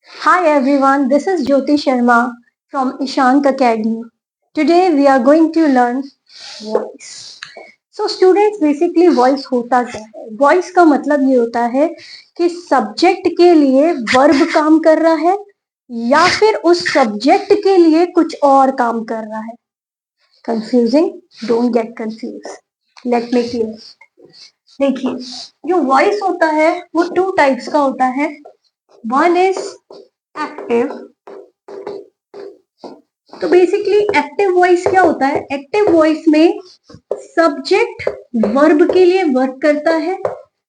Hi everyone, this is Jyoti Sharma from Ishank Academy. Today we are going to learn voice. So students basically voice होता क्या है? Voice का मतलब ये होता है कि सब्जेक्ट के लिए वर्ब काम कर रहा है या फिर उस सब्जेक्ट के लिए कुछ और काम कर रहा है. Confusing? Don't get confused. Let me clear. देखिए, जो वॉइस होता है वो टू टाइप्स का होता है. One is active. तो बेसिकली एक्टिव वॉइस क्या होता है? एक्टिव वॉइस में सब्जेक्ट वर्ब के लिए वर्क करता है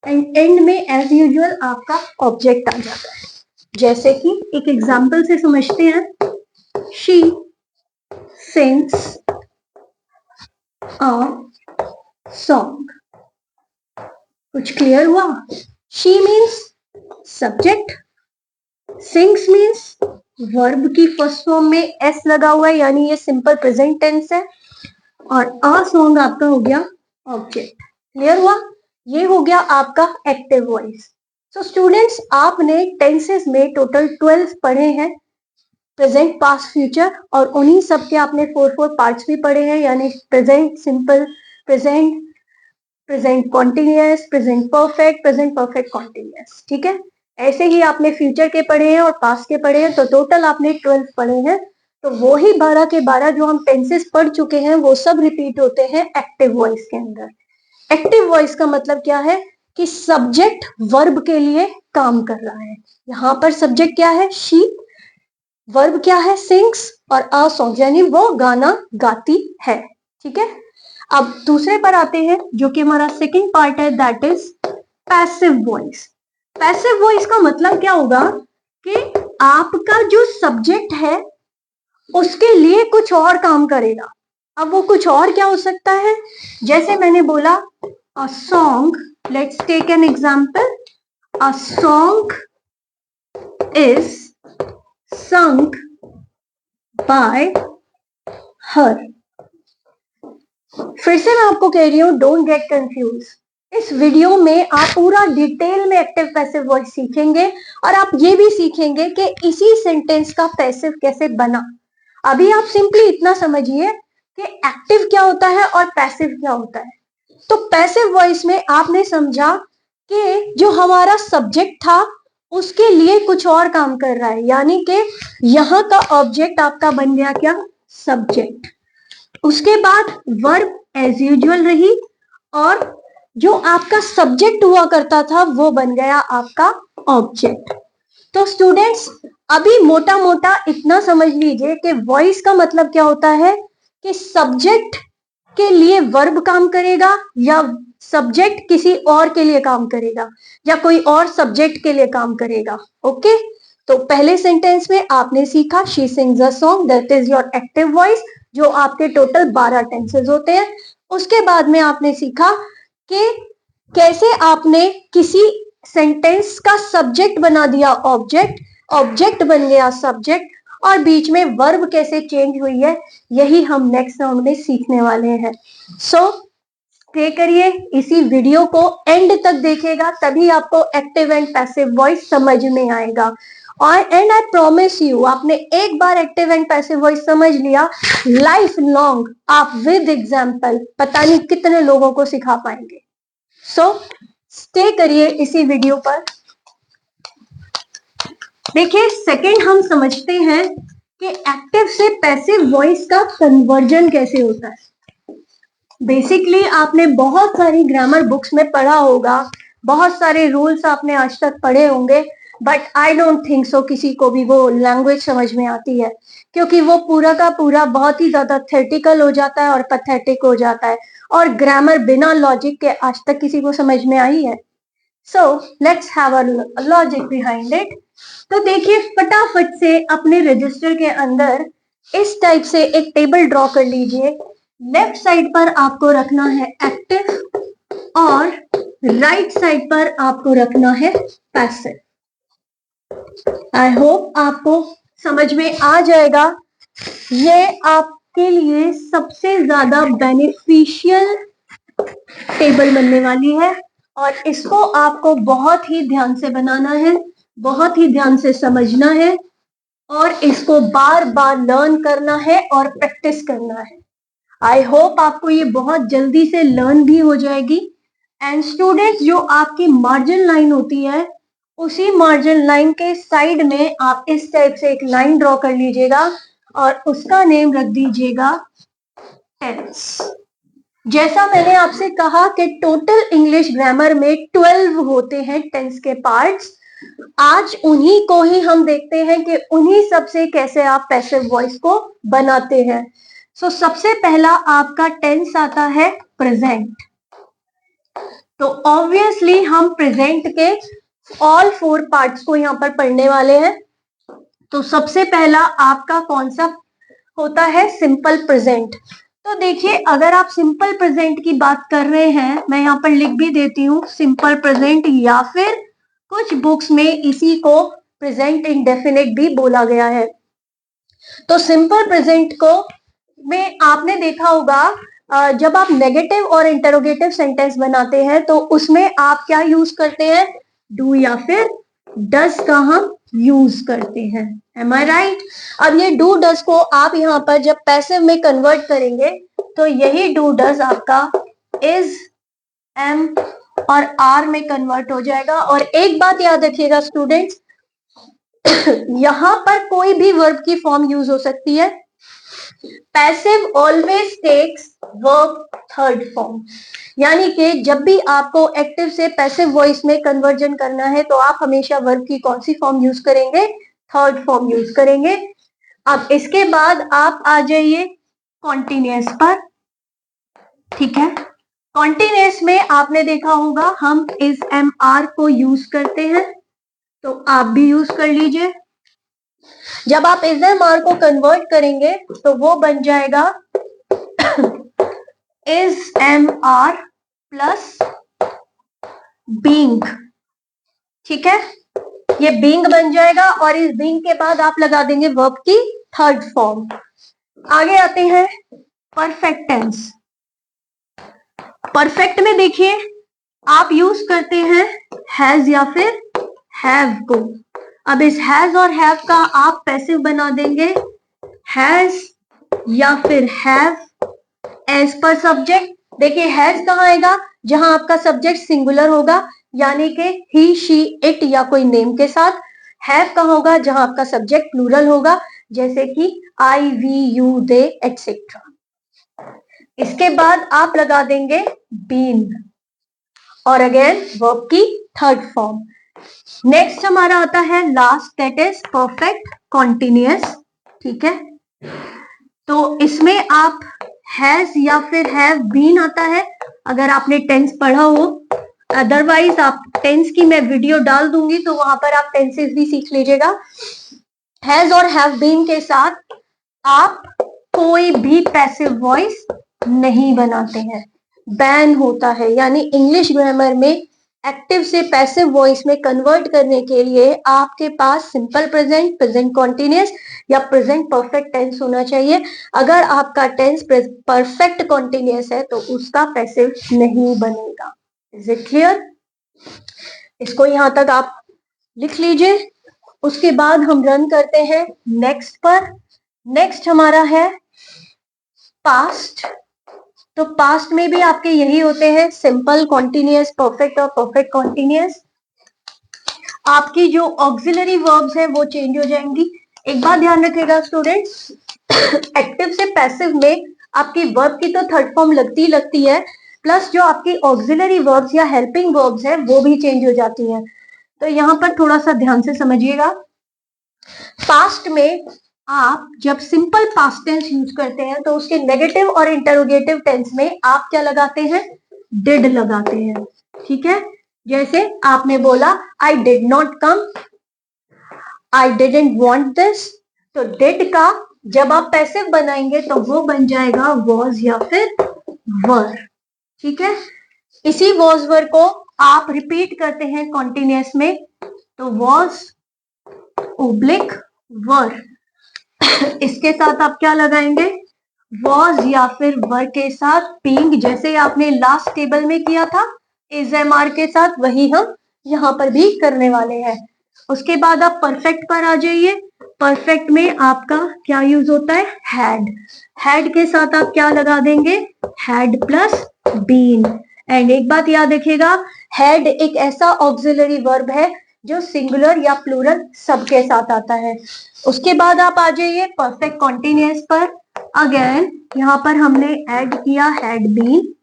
एंड एंड में एज यूजुअल आपका ऑब्जेक्ट आ जाता है. जैसे कि एक एग्जांपल से समझते हैं. She sings a song. कुछ क्लियर हुआ? She means subject, sings means verb की फर्स्ट फॉर्म में एस लगा हुआ है यानी ये सिंपल प्रेजेंट टेंस है, और अ सॉन्ग आपका हो गया ऑब्जेक्ट. क्लियर हुआ? ये हो गया आपका एक्टिव वॉइस. सो स्टूडेंट्स, आपने टेंसेस में टोटल 12 पढ़े हैं, प्रेजेंट पास्ट फ्यूचर, और उन्हीं सब के आपने 4 पार्ट्स भी पढ़े हैं यानी present simple, present present continuous, present perfect continuous. ठीक है, ऐसे ही आपने फ्यूचर के पढ़े हैं और पास्ट के पढ़े हैं, तो टोटल आपने 12 पढ़े हैं. तो वो ही 12 के 12 जो हम टेंसेस पढ़ चुके हैं वो सब रिपीट होते हैं एक्टिव वॉइस के अंदर. एक्टिव वॉइस का मतलब क्या है कि सब्जेक्ट वर्ब के लिए काम कर रहा है. यहां पर सब्जेक्ट क्या है? शी. वर्ब क्या है? सिंग्स. और अ सॉन्ग यानी वो गाना गाती है. ठीक है, अब दूसरे पर आते हैं जो कि हमारा सेकंड पार्ट है, that is passive voice. Passive voice का मतलब क्या होगा कि आपका जो सब्जेक्ट है उसके लिए कुछ और काम करेगा. अब वो कुछ और क्या हो सकता है? जैसे मैंने बोला a song, let's take an example. A song is sung by her. फिर से मैं आपको कह रही हूँ, डोंट गेट कंफ्यूज. इस वीडियो में आप पूरा डिटेल में एक्टिव पैसिव वॉइस सीखेंगे और आप ये भी सीखेंगे कि इसी सेंटेंस का पैसिव कैसे बना. अभी आप सिंपली इतना समझिए कि एक्टिव क्या होता है और पैसिव क्या होता है. तो पैसिव वॉइस में आपने समझा कि जो हमारा सब्जेक्ट था उसके लिए कुछ और काम कर रहा है, यानी कि यहाँ का ऑब्जेक्ट आपका बन गया क्या? सब्जेक्ट. उसके बाद वर्ब एज यूजुअल रही और जो आपका सब्जेक्ट हुआ करता था वो बन गया आपका ऑब्जेक्ट. तो स्टूडेंट्स, अभी मोटा मोटा इतना समझ लीजिए कि वॉइस का मतलब क्या होता है कि सब्जेक्ट के लिए वर्ब काम करेगा या सब्जेक्ट किसी और के लिए काम करेगा या कोई और सब्जेक्ट के लिए काम करेगा. ओके, तो पहले सेंटेंस में आपने सीखा she sings a song, that is your active voice, जो आपके टोटल 12 टेंसेस होते हैं. उसके बाद में आपने सीखा कि कैसे आपने किसी सेंटेंस का सब्जेक्ट बना दिया ऑब्जेक्ट, ऑब्जेक्ट बन गया सब्जेक्ट, और बीच में वर्ब कैसे चेंज हुई है, यही हम नेक्स्ट राउंड में सीखने वाले हैं. सो स्टे करिए, इसी वीडियो को एंड तक देखिएगा, तभी आपको एक्टिव एंड पैसिव वॉइस समझ में आएगा. और एंड आई प्रॉमिस यू, आपने एक बार एक्टिव एंड पैसिव वॉइस समझ लिया, लाइफ लॉन्ग आप विद एग्जाम्पल पता नहीं कितने लोगों को सिखा पाएंगे. सो स्टे करिए इसी वीडियो पर. देखिए, सेकंड हम समझते हैं कि एक्टिव से पैसिव वॉइस का कन्वर्जन कैसे होता है. बेसिकली आपने बहुत सारी ग्रामर बुक्स में पढ़ा होगा, बहुत सारे रूल्स आपने आज तक पढ़े होंगे, but I don't think so किसी को भी वो लैंग्वेज समझ में आती है, क्योंकि वो पूरा का पूरा बहुत ही ज्यादा थेटिकल हो जाता है और पैथेटिक हो जाता है, और ग्रामर बिना लॉजिक के आज तक किसी को समझ में आई है? So let's have a logic behind it. तो देखिए, फटाफट से अपने रजिस्टर के अंदर इस टाइप से एक टेबल ड्रॉ कर लीजिए. लेफ्ट साइड पर आपको रखना है एक्टिव और राइट साइड पर आपको रखना है पैसिव. आई होप आपको समझ में आ जाएगा. ये आपके लिए सबसे ज्यादा बेनिफिशियल टेबल बनने वाली है और इसको आपको बहुत ही ध्यान से बनाना है. बहुत ही ध्यान से समझना है और इसको बार बार लर्न करना है और प्रैक्टिस करना है। आई होप आपको ये बहुत जल्दी से लर्न भी हो जाएगी। एंड स्टूडेंट्स, जो आपकी मार्जिन लाइन होती है, उसी मार्जिन लाइन के साइड में आप इस टाइप से एक लाइन ड्रॉ कर लीजिएगा और उसका नेम रख दीजिएगा टेंस। जैसा मैंने आपसे कहा कि टोटल इंग्लिश ग्रामर में 12 होते हैं टेंस के पार्ट्स। आज उन्हीं को ही हम देखते हैं कि उन्हीं सब से कैसे आप पैसिव वॉइस को बनाते हैं। सो सबसे पहला आपका टेंस आता है प्रेजेंट। तो ऑब्वियसली हम प्रेजेंट के ऑल 4 पार्ट्स को यहां पर पढ़ने वाले हैं। तो सबसे पहला आपका कौन सा होता है? Simple present. तो देखिए, अगर आप सिंपल प्रेजेंट की बात कर रहे हैं, मैं यहाँ पर लिख भी देती हूँ सिंपल प्रेजेंट, या फिर कुछ बुक्स में इसी को प्रेजेंट इंडेफिनिट भी बोला गया है। तो सिंपल प्रेजेंट को में आपने देखा होगा, जब आप नेगेटिव और इंटरोगेटिव सेंटेंस बनाते हैं तो उसमें आप क्या यूज करते हैं? डू या फिर डज का हम यूज करते हैं। एम आई राइट? अब ये डू डज को आप यहाँ पर जब पैसिव में कन्वर्ट करेंगे तो यही डू डज आपका इज, एम और आर में कन्वर्ट हो जाएगा। और एक बात याद रखिएगा स्टूडेंट्स, यहां पर कोई भी वर्ब की फॉर्म यूज हो सकती है। Passive always takes verb third form, यानी कि जब भी आपको एक्टिव से पैसिव वॉइस में कन्वर्जन करना है तो आप हमेशा वर्ब की कौन सी फॉर्म यूज करेंगे? थर्ड फॉर्म यूज करेंगे। अब इसके बाद आप आ जाइए कॉन्टिन्यूअस पर। ठीक है, कॉन्टिन्यूअस में आपने देखा होगा हम इस एम आर को यूज करते हैं, तो आप भी यूज कर लीजिए। जब आप इस एम आर को कन्वर्ट करेंगे तो वो बन जाएगा is am are plus being. ठीक है, ये बीइंग बन जाएगा और इस बीइंग के बाद आप लगा देंगे वर्ब की थर्ड फॉर्म। आगे आते हैं परफेक्ट टेंस। परफेक्ट में देखिए आप यूज करते हैं हैज या फिर हैव को। अब इस हैज और हैव का आप पैसिव बना देंगे हैज या फिर हैव एज पर सब्जेक्ट। देखिए हैज कहाँ आएगा? जहां आपका सब्जेक्ट सिंगुलर होगा, यानी कि ही, शी, इट या कोई नेम के साथ। हैव कहाँ होगा? जहां आपका सब्जेक्ट प्लूरल होगा, जैसे कि आई, वी, यू, दे एटसेट्रा। इसके बाद आप लगा देंगे बीन और अगेन वर्ब की थर्ड फॉर्म। नेक्स्ट हमारा आता है last, that is perfect continuous. ठीक है, तो इसमें आप हैज या फिर हैव बीन आता है अगर आपने टेंस पढ़ा हो। अदरवाइज आप टेंस की मैं वीडियो डाल दूंगी तो वहां पर आप टेंसेस भी सीख लीजिएगा। हैज और हैव बीन के साथ आप कोई भी पैसिव वॉइस नहीं बनाते हैं, बैन होता है। यानी इंग्लिश ग्रामर में एक्टिव से पैसिव वॉइस में कन्वर्ट करने के लिए आपके पास सिंपल प्रेजेंट, प्रेजेंट कॉन्टिन्यूअस या प्रेजेंट परफेक्ट टेंस होना चाहिए। अगर आपका टेंस परफेक्ट कॉन्टिन्यूअस है तो उसका पैसिव नहीं बनेगा। Is it clear? इसको यहां तक आप लिख लीजिए। उसके बाद हम रन करते हैं नेक्स्ट पर। नेक्स्ट हमारा है पास्ट। तो पास्ट में भी आपके यही होते हैं सिंपल, कॉन्टिन्यूअस, परफेक्ट और परफेक्ट कॉन्टिन्यूअस। आपकी जो ऑक्सिलरी वर्ब्स है वो चेंज हो जाएंगी। एक बात ध्यान रखिएगा स्टूडेंट्स, एक्टिव से पैसिव में आपकी वर्ब की तो थर्ड फॉर्म लगती है, प्लस जो आपकी ऑक्सिलरी वर्ब्स या हेल्पिंग वर्ब्स है वो भी चेंज हो जाती हैं। तो यहाँ पर थोड़ा सा ध्यान से समझिएगा। पास्ट में आप जब सिंपल पास्ट टेंस यूज करते हैं तो उसके नेगेटिव और इंटरोगेटिव टेंस में आप क्या लगाते हैं? डिड लगाते हैं। ठीक है, जैसे आपने बोला I did not come, I didn't want this, तो डिड का जब आप पैसिव बनाएंगे तो वो बन जाएगा वॉज या फिर वर। ठीक है, इसी वॉज वर को आप रिपीट करते हैं कॉन्टिन्यूअस में, तो वॉज ओब्लिक वर। इसके साथ आप क्या लगाएंगे? वॉज या फिर वर के साथ बीइंग, जैसे आपने लास्ट टेबल में किया था इज एम आर के साथ, वही हम यहाँ पर भी करने वाले हैं। उसके बाद आप परफेक्ट पर आ जाइए। परफेक्ट में आपका क्या यूज होता है, हैड। हैड के साथ आप क्या लगा देंगे, हैड प्लस बीन। एंड एक बात याद रखिएगा, हैड एक ऐसा ऑक्सिलरी वर्ब है जो सिंगुलर या प्लूरल सबके साथ आता है। उसके बाद आप आ जाइए परफेक्ट कॉन्टिन्यूअस पर। अगेन यहाँ पर हमने ऐड किया हैड बीन,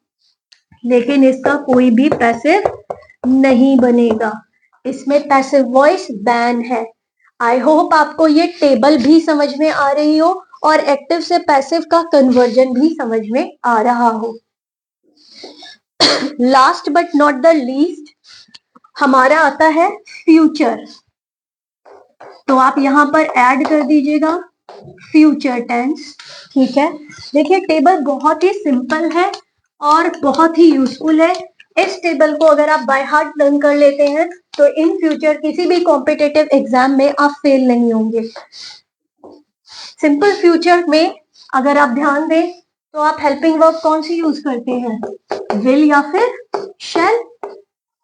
लेकिन इसका कोई भी पैसिव नहीं बनेगा, इसमें पैसिव वॉइस बैन है। आई होप आपको ये टेबल भी समझ में आ रही हो और एक्टिव से पैसिव का कन्वर्जन भी समझ में आ रहा हो। Last but not the least हमारा आता है फ्यूचर। तो आप यहां पर ऐड कर दीजिएगा फ्यूचर टेंस। ठीक है, देखिए टेबल बहुत ही सिंपल है और बहुत ही यूजफुल है। इस टेबल को अगर आप बाय हार्ट लर्न कर लेते हैं तो इन फ्यूचर किसी भी कॉम्पिटिटिव एग्जाम में आप फेल नहीं होंगे। सिंपल फ्यूचर में अगर आप ध्यान दें तो आप हेल्पिंग वर्ब कौन सी यूज करते हैं, विल या फिर शैल।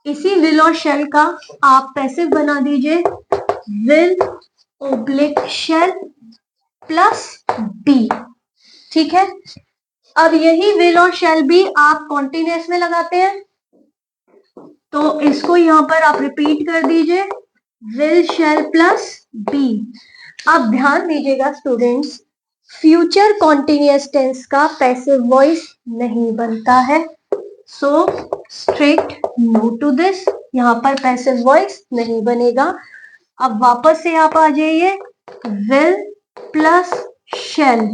इसी विल और शैल का आप पैसिव बना दीजिए, will oblique shall plus be. ठीक है, अब यही विल और शैल भी आप कॉन्टिन्यूअस में लगाते हैं, तो इसको यहां पर आप रिपीट कर दीजिए, विल शैल प्लस बी। अब ध्यान दीजिएगा स्टूडेंट्स, फ्यूचर कॉन्टिन्यूअस टेंस का पैसिव वॉइस नहीं बनता है, so strict no to this, यहां पर पैसिव वॉइस नहीं बनेगा। अब वापस से आप आ जाइए, विल प्लस शैल।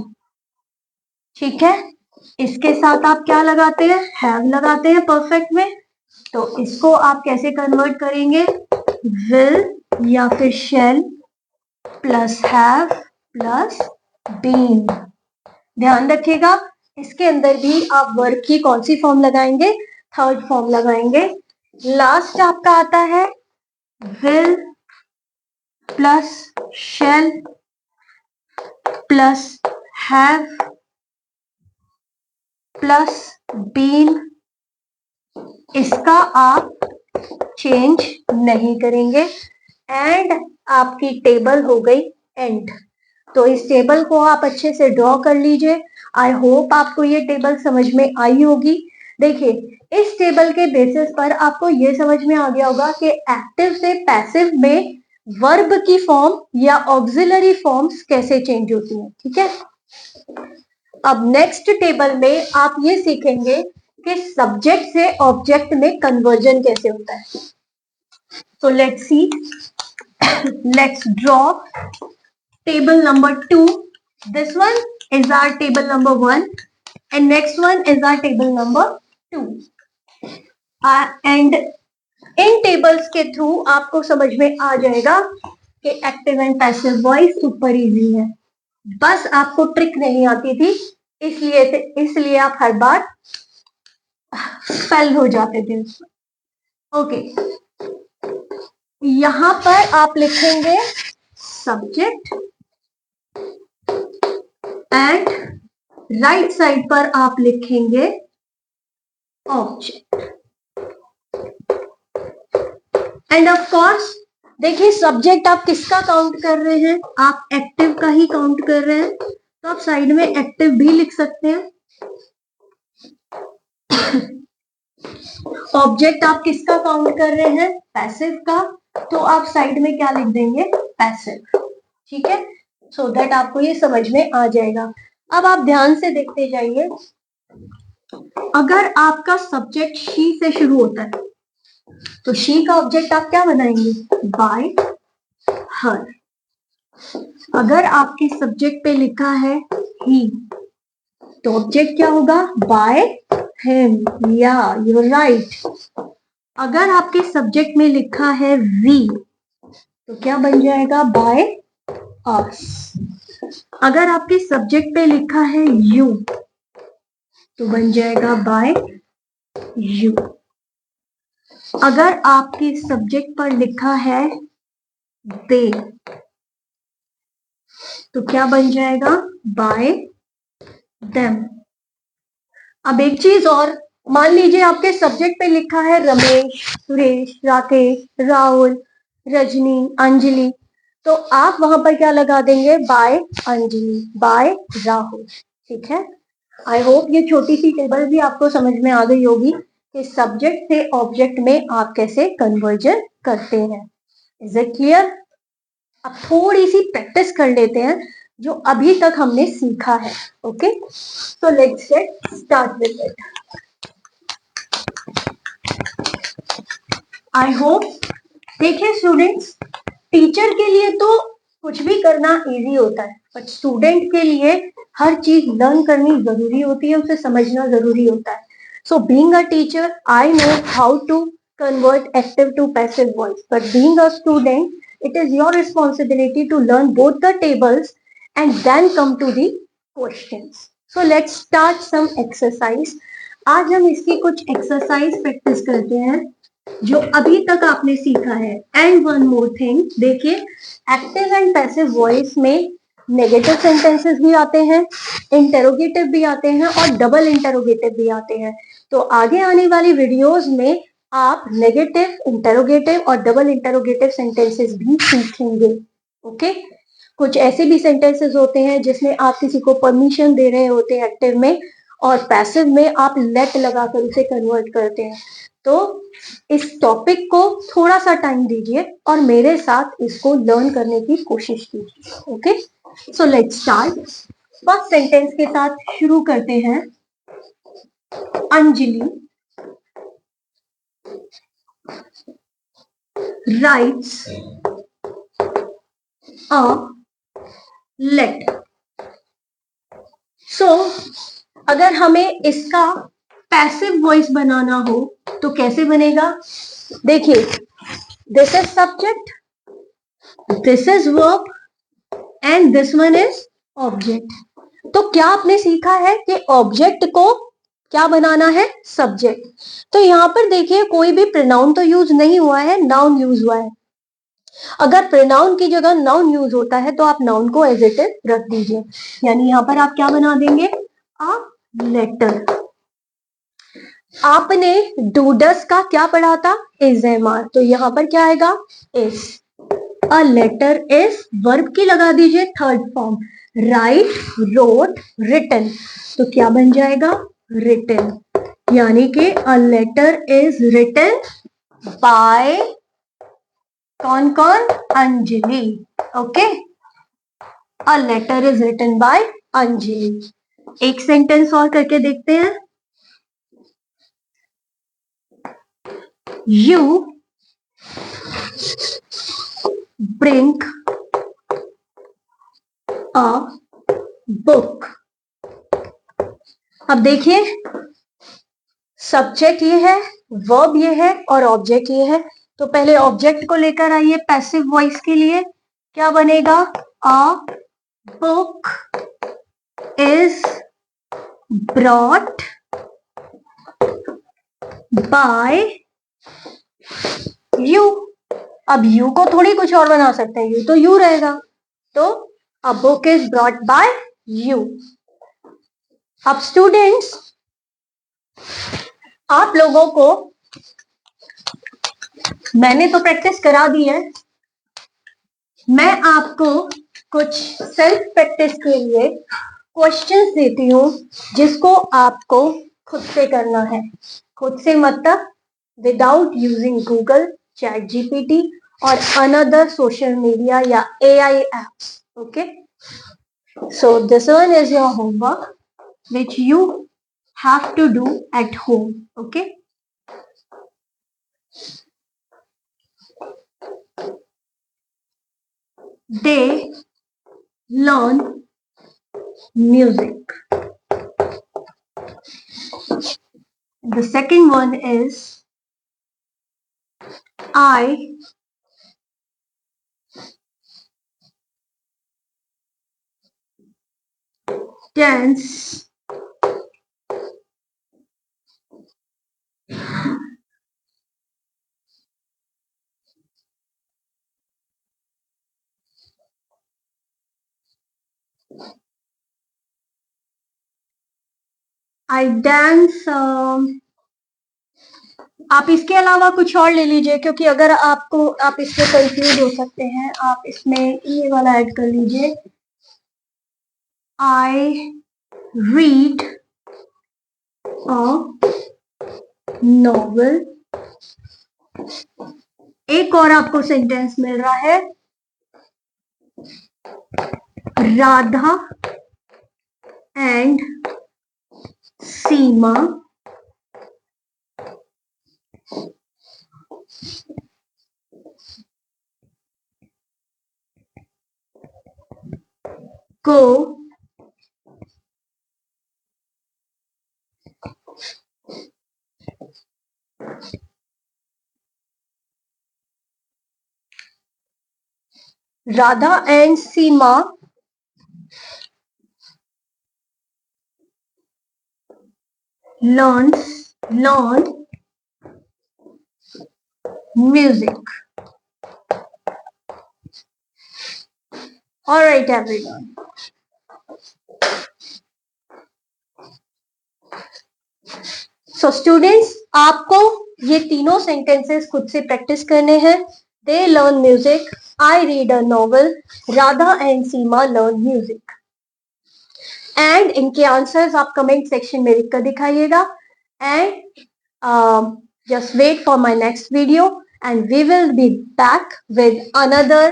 ठीक है, इसके साथ आप क्या लगाते हैं, हैव लगाते हैं परफेक्ट में। तो इसको आप कैसे कन्वर्ट करेंगे, विल या फिर shall plus have plus been. ध्यान रखिएगा इसके अंदर भी आप वर्ब की कौन सी फॉर्म लगाएंगे, थर्ड फॉर्म लगाएंगे। लास्ट आपका आता है will plus shall plus have plus been. इसका आप चेंज नहीं करेंगे एंड आपकी टेबल हो गई एंड। तो इस टेबल को आप अच्छे से ड्रॉ कर लीजिए। आई होप आपको ये टेबल समझ में आई होगी। देखिए इस टेबल के बेसिस पर आपको ये समझ में आ गया होगा कि एक्टिव से पैसिव में वर्ब की फॉर्म या ऑक्सिलरी फॉर्म्स कैसे चेंज होती हैं। ठीक है, अब नेक्स्ट टेबल में आप ये सीखेंगे कि सब्जेक्ट से ऑब्जेक्ट में कन्वर्जन कैसे होता है। So let's see. Let's draw table number 2. This one is our table number 1 and next one is our table number 2. And in tables के थ्रू आपको समझ में आ जाएगा कि active and passive voice super easy है। बस आपको ट्रिक नहीं आती थी, इसलिए आप हर बार फेल हो जाते थे। ओके, यहां पर आप लिखेंगे सब्जेक्ट एंड राइट साइड पर आप लिखेंगे ऑब्जेक्ट। एंड ऑफ कोर्स देखिए सब्जेक्ट आप किसका काउंट कर रहे हैं, आप एक्टिव का ही काउंट कर रहे हैं, तो आप साइड में एक्टिव भी लिख सकते हैं। ऑब्जेक्ट आप किसका काउंट कर रहे हैं, पैसिव का, तो आप साइड में क्या लिख देंगे, पैसिव। ठीक है, सो दैट आपको ये समझ में आ जाएगा। अब आप ध्यान से देखते जाइए, अगर आपका सब्जेक्ट शी से शुरू होता है तो शी का ऑब्जेक्ट आप क्या बनाएंगे, बाय हर। अगर आपके सब्जेक्ट पे लिखा है ही तो ऑब्जेक्ट क्या होगा, बाय हिम। या यू आर राइट। अगर आपके सब्जेक्ट में लिखा है वी तो क्या बन जाएगा, बाय अस। अगर आपके सब्जेक्ट पे लिखा है यू तो बन जाएगा बाय यू। अगर आपके सब्जेक्ट पर लिखा है दे तो क्या बन जाएगा, बाय देम। अब एक चीज और, मान लीजिए आपके सब्जेक्ट पे लिखा है रमेश, सुरेश, राकेश, राहुल, रजनी, अंजलि, तो आप वहां पर क्या लगा देंगे, बाय अंजलि, बाय राहुल। ठीक है, आई होप ये छोटी सी टेबल भी आपको समझ में आ गई होगी कि सब्जेक्ट से ऑब्जेक्ट में आप कैसे कन्वर्जन करते हैं। Is it clear? अब थोड़ी सी प्रैक्टिस कर लेते हैं जो अभी तक हमने सीखा है। Okay, so let's get start with it. I hope, देखिए स्टूडेंट्स, टीचर के लिए तो कुछ भी करना इजी होता है, बट स्टूडेंट के लिए हर चीज लर्न करनी जरूरी होती है, उसे समझना जरूरी होता है। So being a teacher I know how to convert active to passive voice, but being a student it is your responsibility to learn both the tables and then come to the questions. So let's start some exercise. आज हम इसकी कुछ exercise practice करते हैं जो अभी तक आपने सीखा है। एंड वन मोर थिंग, देखिए एक्टिव एंड पैसिव वॉइस में नेगेटिव सेंटेंसेस भी आते हैं, इंटेरोगेटिव भी आते हैं और डबल इंटेरोगेटिव भी आते हैं। तो आगे आने वाली वीडियोस में आप नेगेटिव, इंटेरोगेटिव और डबल इंटेरोगेटिव सेंटेंसेस भी सीखेंगे। ओके, कुछ ऐसे भी सेंटेंसेस होते हैं जिसमें आप किसी को परमिशन दे रहे होते हैं एक्टिव में, और पैसिव में आप लेट लगाकर उसे कन्वर्ट करते हैं। तो इस टॉपिक को थोड़ा सा टाइम दीजिए और मेरे साथ इसको लर्न करने की कोशिश कीजिए। Okay, so let's start. First sentence के साथ शुरू करते हैं। Anjali writes a letter. So, अगर हमें इसका पैसिव वॉइस बनाना हो तो कैसे बनेगा? देखिए, this is subject, this is verb and this one is object. तो क्या आपने सीखा है कि ऑब्जेक्ट को क्या बनाना है? सब्जेक्ट। तो यहां पर देखिए कोई भी प्रोनाउन तो यूज नहीं हुआ है, नाउन यूज हुआ है। अगर प्रोनाउन की जगह नाउन यूज होता है तो आप नाउन को एज इट इज रख दीजिए, यानी यहां पर आप क्या बना देंगे? A letter. आपने डूडस का क्या पढ़ा था? इज एम आर, तो यहां पर क्या आएगा? Is. A letter is verb की लगा दीजिए third form, write, wrote, written, तो क्या बन जाएगा? रिटन। यानी कि a letter is written by कौन कौन? Anjali. Okay, a letter is written by Anjali. एक सेंटेंस और करके देखते हैं। You bring a book. अब देखिए, सब्जेक्ट ये है, वर्ब ये है और ऑब्जेक्ट ये है। तो पहले ऑब्जेक्ट को लेकर आइए पैसिव वॉइस के लिए। क्या बनेगा? A book is brought by you. अब यू को थोड़ी कुछ और बना सकते हैं, यू तो यू रहेगा। तो a book is brought by you. अब स्टूडेंट्स, आप लोगों को मैंने तो प्रैक्टिस करा दी है, मैं आपको कुछ सेल्फ प्रैक्टिस के लिए क्वेश्चंस देती हूँ जिसको आपको खुद से करना है। खुद से मतलब without using Google, chat GPT और अनदर सोशल मीडिया या AI apps. Okay, so this one is your homework which you have to do at home. Okay, they learn music. The second one is I dance I dance आप इसके अलावा कुछ और ले लीजिए, क्योंकि अगर आप इसमें कंफ्यूज हो सकते हैं, आप इसमें ये वाला ऐड कर लीजिए, आई रीड अ नॉवल। एक और आपको सेंटेंस मिल रहा है, राधा एंड सीमा को Radha and Seema learn music. All right, everyone. So students, आपको ये तीनों सेंटेंसेस खुद से प्रैक्टिस करने हैं। They learn music, I read a novel, Radha and Seema learn music. And इनके आंसर्स आप कमेंट सेक्शन में लिख कर दिखाइएगा। And just wait for my next video, and we will be back with another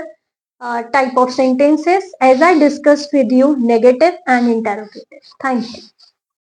type of sentences as I discussed with you, negative and interrogative. Thank you.